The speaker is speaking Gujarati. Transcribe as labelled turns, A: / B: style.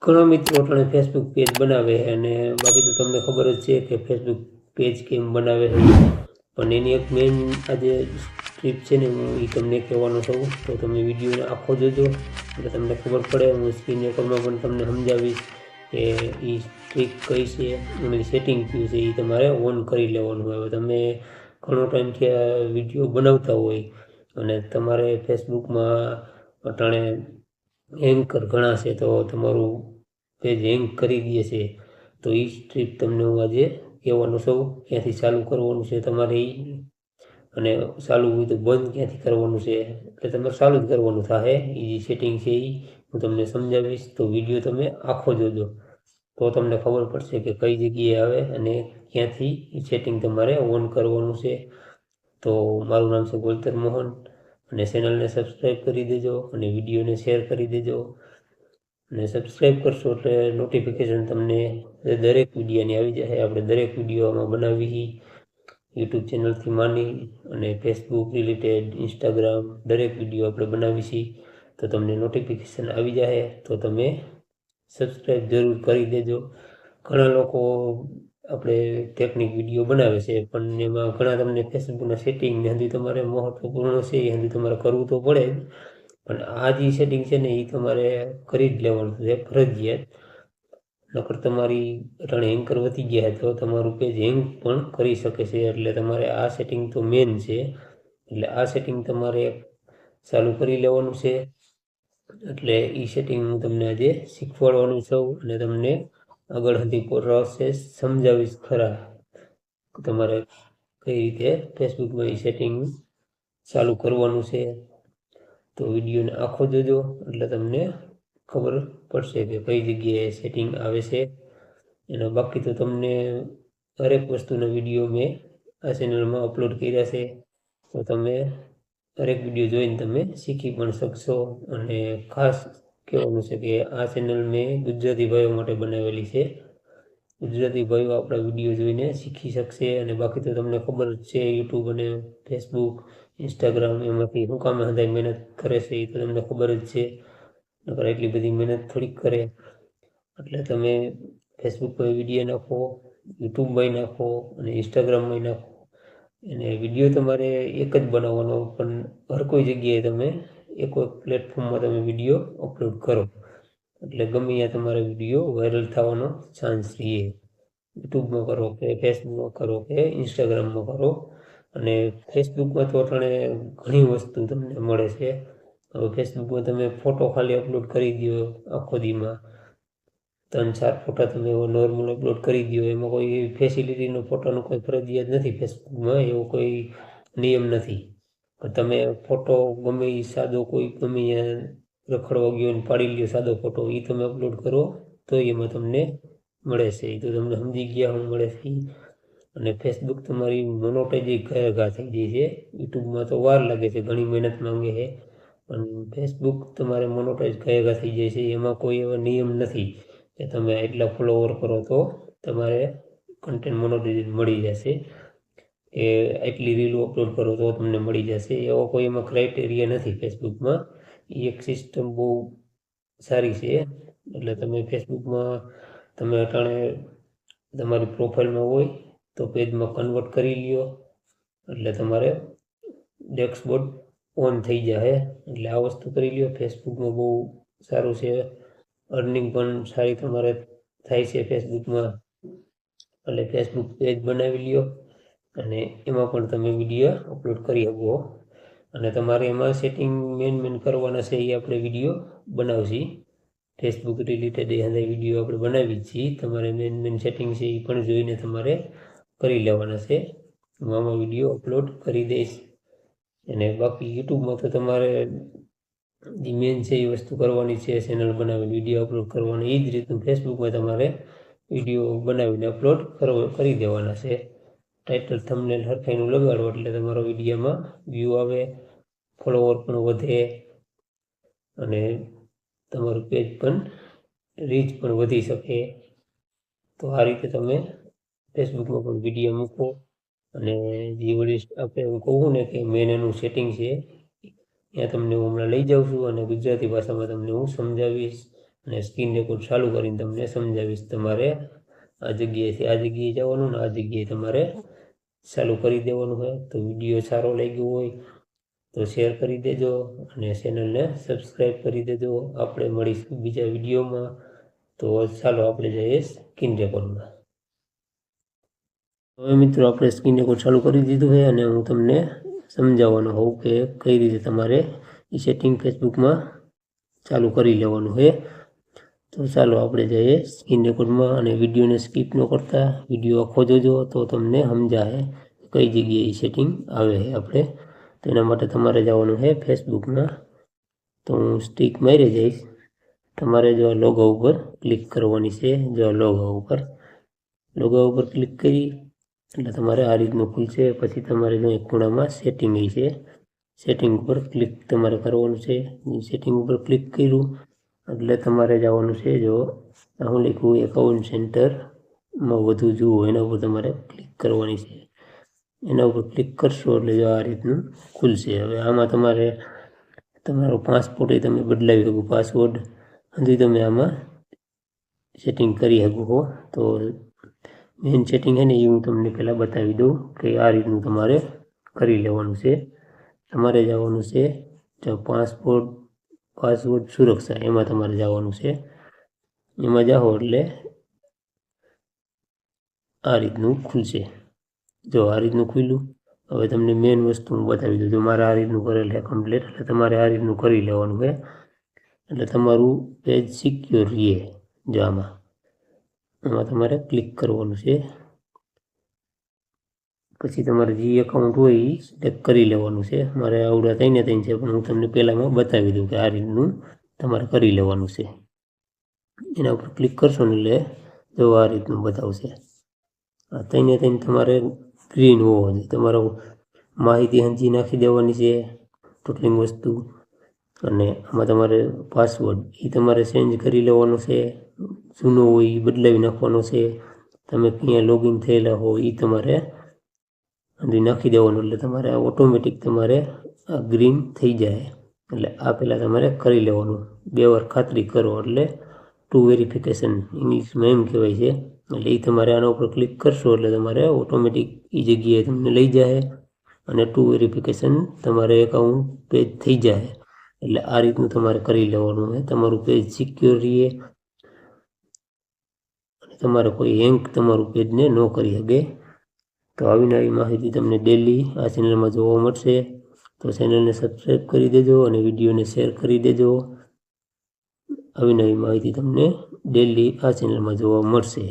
A: ઘણા મિત્રો અટાણે ફેસબુક પેજ બનાવે અને બાકી તો તમને ખબર જ છે કે ફેસબુક પેજ કેમ બનાવે છે, પણ એની એક મેઇન આજે સ્ક્રિપ્ટ છે ને હું એ તમને કહેવાનો છું. તો તમે વિડીયોને આખો જોજો એટલે તમને ખબર પડે. હું સ્ક્રીન રેકોર્ડમાં પણ તમને સમજાવીશ કે એ ટ્રીક કઈ છે અને સેટિંગ કયું છે એ તમારે ઓન કરી લેવાનું. હવે તમે ઘણો ટાઈમથી આ વિડીયો બનાવતા હોય અને તમારે ફેસબુકમાં અટાણે એન્કર ઘણા છે તો તમારું પેજ હેંગ કરી દે છે, તો એ સ્ટ્રીપ તમને હું આજે કહેવાનું છું ક્યાંથી ચાલુ કરવાનું છે તમારે અને ચાલુ હોય તો બંધ ક્યાંથી કરવાનું છે. એટલે તમારે ચાલુ જ કરવાનું થાય. એ સેટિંગ છે એ હું તમને સમજાવીશ, તો વિડીયો તમે આખો જોજો તો તમને ખબર પડશે કે કઈ જગ્યાએ આવે અને ક્યાંથી એ સેટિંગ તમારે ઓન કરવાનું છે. તો મારું નામ છે ગોલતર મોહન અને ચેનલને સબસ્ક્રાઈબ કરી દેજો અને વિડીયોને શેર કરી દેજો. અને સબસ્ક્રાઈબ કરશો એટલે નોટિફિકેશન તમને દરેક વિડીયોની આવી જશે. આપણે દરેક વિડીયો આમાં બનાવી યુટ્યુબ ચેનલથી માની અને ફેસબુક રિલેટેડ, ઇન્સ્ટાગ્રામ દરેક વિડીયો આપણે બનાવી છીએ, તો તમને નોટિફિકેશન આવી જાય તો તમે સબસ્ક્રાઈબ જરૂર કરી દેજો. ઘણા લોકો આપણે ટેકનિક વિડીયો બનાવે છે પણ એમાં ઘણા તમને ફેસબુકના સેટિંગ હજી તમારે મહત્વપૂર્ણ છે એ હજી તમારે કરવું તો પડે જ, પણ આ જે સેટિંગ છે ને એ તમારે કરી જ લેવાનું છે ફરજિયાત. નકર તમારી અટાણે એન્કર વધી ગયા તો તમારું પેજ હેંગ પણ કરી શકે છે. એટલે તમારે આ સેટિંગ તો મેન છે, એટલે આ સેટિંગ તમારે ચાલુ કરી લેવાનું છે. એટલે એ સેટિંગ હું તમને આજે શીખવાડવાનું છું અને તમને આગળ સુધી પ્રોસેસ સમજાવીશ ખરા તમારે કઈ રીતે ફેસબુકમાં એ સેટિંગ ચાલુ કરવાનું છે. તો વિડીયોને આખો જોજો એટલે તમને ખબર પડશે કે કઈ જગ્યાએ સેટિંગ આવે છે. એના બાકી તો તમને દરેક વસ્તુના વિડીયો મેં આ ચેનલમાં અપલોડ કર્યા છે, તો તમે દરેક વિડીયો જોઈને તમે શીખી પણ શકશો. અને ખાસ કહેવાનું છે કે આ ચેનલ મેં ગુજરાતી ભાઈઓ માટે બનાવેલી છે. ગુજરાતી ભાઈઓ આપણા વિડીયો જોઈને શીખી શકશે. અને બાકી તો તમને ખબર જ છે યુટ્યુબ અને ફેસબુક, ઇન્સ્ટાગ્રામ એમાંથી શું કામે હંધાઈ મહેનત કરે છે એ તો તમને ખબર જ છે. નકર એટલી બધી મહેનત થોડીક કરે. એટલે તમે ફેસબુક પર વિડીયો નાખો, યુટ્યુબમાં નાખો અને ઇન્સ્ટાગ્રામમાં નાખો. અને વિડીયો તમારે એક જ બનાવવાનો, પણ હર કોઈ જગ્યાએ તમે એક પ્લેટફોર્મમાં તમે વિડીયો અપલોડ કરો એટલે ગમે ત્યાં તમારે વિડીયો વાયરલ થવાનો ચાન્સ રહે. યુટ્યુબમાં કરો કે ફેસબુકમાં કરો કે ઇન્સ્ટાગ્રામમાં કરો. અને ફેસબુકમાં તો અટાણે ઘણી વસ્તુ તમને મળે છે. હવે ફેસબુકમાં તમે ફોટો ખાલી અપલોડ કરી દો આખો દીમાં 3-4 ફોટા તમે નોર્મલ અપલોડ કરી દો, એમાં કોઈ ફેસિલિટીનો ફોટોનો કોઈ ફરજિયાત નથી ફેસબુકમાં, એવો કોઈ નિયમ નથી. પણ તમે ફોટો ગમે એ સાદો કોઈ ગમે રખડવા ગયો ને પાડી લ્યો સાદો ફોટો, એ તમે અપલોડ કરો તો એમાં તમને મળે છે. એ તો તમને સમજી ગયા હું મળે છે. અને ફેસબુક તમારી મોનોટાઈઝ ઘા થઈ જાય છે. યુટ્યુબમાં તો વાર લાગે છે, ઘણી મહેનત માંગે છે, પણ ફેસબુક તમારે મોનોટાઈઝ ઘા થઈ જાય છે. એમાં કોઈ એવા નિયમ નથી કે તમે એટલા ફોલોવર કરો તો તમારે કન્ટેન્ટ મોનોટાઈઝ મળી જશે, એ એટલી રીલો અપલોડ કરો તો તમને મળી જશે, એવો કોઈ એમાં ક્રાઇટેરિયા નથી ફેસબુકમાં. એ એક સિસ્ટમ બહુ સારી છે. એટલે તમે ફેસબુકમાં તમે અટાણે તમારી પ્રોફાઇલમાં હોય તો પેજમાં કન્વર્ટ કરી લ્યો એટલે તમારે ડેસ્કબોર્ડ ઓન થઈ જાય. એટલે આ વસ્તુ કરી લ્યો. ફેસબુકમાં બહુ સારું છે, અર્નિંગ પણ સારી તમારે થાય છે ફેસબુકમાં. એટલે ફેસબુક પેજ બનાવી લ્યો અને એમાં પણ તમે વિડીયો અપલોડ કરી શકો. અને તમારે એમાં સેટિંગ મેન કરવાના છે એ આપણે વિડીયો બનાવશી. ફેસબુક રિલેટેડ એ વિડીયો આપણે બનાવી છીએ. તમારે મેન સેટિંગ છે એ પણ જોઈને તમારે કરી લેવાના છે. હું આમાં વિડીયો અપલોડ કરી દઈશ. અને બાકી યુટ્યુબમાં તો તમારે જે મેન છે એ વસ્તુ કરવાની છે, ચેનલ બનાવીને વિડીયો અપલોડ કરવાની. એ જ રીતનું ફેસબુકમાં તમારે વિડીયો બનાવીને અપલોડ કરી દેવાના છે. ટાઇટલ થંબનેલ હરખાઈનું લગાડો એટલે તમારો વિડીયોમાં વ્યૂ આવે, ફોલોવર પણ વધે અને તમારું પેજ પણ રીચ પણ વધી શકે. તો આ રીતે તમે ફેસબુકમાં પણ વિડીયો મૂકો. અને જે વળી આપણે હું કહું ને કે મેન એનું સેટિંગ છે ત્યાં તમને હું હમણાં લઈ જાઉં છું અને ગુજરાતી ભાષામાં તમને હું સમજાવીશ અને સ્ક્રીન રેકોર્ડ ચાલુ કરીને તમને સમજાવીશ. તમારે આ જગ્યાએથી આ જગ્યાએ જવાનું ને આ જગ્યાએ તમારે ચાલુ કરી દેવાનું હોય. તો વિડીયો સારો લાગ્યો હોય તો શેર કરી દેજો અને ચેનલને સબસ્ક્રાઈબ કરી દેજો. આપણે મળીશું બીજા વિડીયોમાં. તો ચાલો આપણે જઈએ સ્ક્રીન રેકોર્ડમાં. હવે મિત્રો આપણે સ્ક્રીન રેકોર્ડ ચાલુ કરી દીધું છે અને હું તમને સમજાવવાનો હોઉં કે કઈ રીતે તમારે એ સેટિંગ ફેસબુકમાં ચાલુ કરી લેવાનું છે. તો ચાલો આપણે જઈએ સ્ક્રીન રેકોર્ડમાં અને વિડીયોને સ્કીપ ન કરતા વિડીયો આખો જોજો તો તમને સમજાય કઈ જગ્યાએ એ સેટિંગ આવે છે આપણે. તો એના માટે તમારે જવાનું છે ફેસબુકમાં. તો હું સ્ટીક મારી જઈશ. તમારે જો લોગો ઉપર ક્લિક કરવાની છે. જો લોગો ઉપર ક્લિક કરી એટલે તમારે આ રીતનું ખુલશે. પછી તમારે જો એક ખૂણામાં સેટિંગ છે, સેટિંગ ઉપર ક્લિક તમારે કરવાનું છે. સેટિંગ ઉપર ક્લિક કર્યું એટલે તમારે જવાનું છે. જો હું લખ્યું એકાઉન્ટ સેન્ટરમાં વધુ જુઓ એના ઉપર તમારે ક્લિક કરવાની છે. એના ઉપર ક્લિક કરશો એટલે જો આ રીતનું ખુલશે. હવે આમાં તમારે તમારો પાસપોર્ટ એ તમે બદલાવી શકો. પાસવર્ડ હજી તમે આમાં સેટિંગ કરી શકો. તો મેઇન સેટિંગ છે ને એ હું તમને પહેલાં બતાવી દઉં કે આ રીતનું તમારે કરી લેવાનું છે. તમારે જવાનું છે જો પાસવર્ડ સુરક્ષા એમાં તમારે જવાનું છે. એમાં જાઓ એટલે આ રીતનું ખુલશે. જો આ રીતનું ખુલ્યું. હવે તમને મેઇન વસ્તુ હું બતાવી દઉં. જો મારે આ રીતનું કરેલ છે કમ્પ્લીટ એટલે તમારે આ રીતનું કરી લેવાનું છે. એટલે તમારું પેજ સિક્યોર રહે. જો આમાં તમારે ક્લિક કરવાનું છે. પછી તમારે જે એકાઉન્ટ હોય એ સિલેક્ટ કરી લેવાનું છે. મારે આવડા 3 છે પણ હું તમને પહેલાંમાં બતાવી દઉં કે આ રીતનું તમારે કરી લેવાનું છે. એના ઉપર ક્લિક કરશો ને એટલે જો આ રીતનું બતાવશે. આ 3 તમારે ગ્રીન હોવો જોઈએ. તમારો માહિતી હંજી નાખી દેવાની છે, ટોટલિંગ વસ્તુ. અને આમાં તમારે પાસવર્ડ એ તમારે ચેન્જ કરી લેવાનો છે. જૂનો હોય એ બદલાવી નાખવાનો છે. તમે ક્યાં લોગિન થયેલા હો એ તમારે અંદર નાખી દેવાનું. એટલે તમારે ઓટોમેટિક તમારે આ ગ્રીન થઈ જાય. એટલે આ પહેલાં તમારે કરી લેવાનું. 2 વાર ખાતરી કરો એટલે 2 વેરિફિકેશન ઇંગ્લિશમાં એમ કહેવાય છે. એટલે એ તમારે આના ઉપર ક્લિક કરશો એટલે તમારે ઓટોમેટિક એ જગ્યાએ તમને લઈ જાય અને 2 વેરિફિકેશન તમારે એકાઉન્ટ પેજ થઈ જાય. એટલે આ રીતનું તમારે કરી લેવાનું છે. તમારું પેજ સિક્યોર રહે અને તમારે કોઈ હેંગ તમારું પેજને ન કરી શકે. તો આવી નવી માહિતી તમને ડેલી આ ચેનલમાં જોવા મળશે. તો ચેનલને સબસ્ક્રાઈબ કરી દેજો અને વિડીયોને શેર કરી દેજો. આવી નવી માહિતી તમને ડેલી આ ચેનલમાં જોવા મળશે.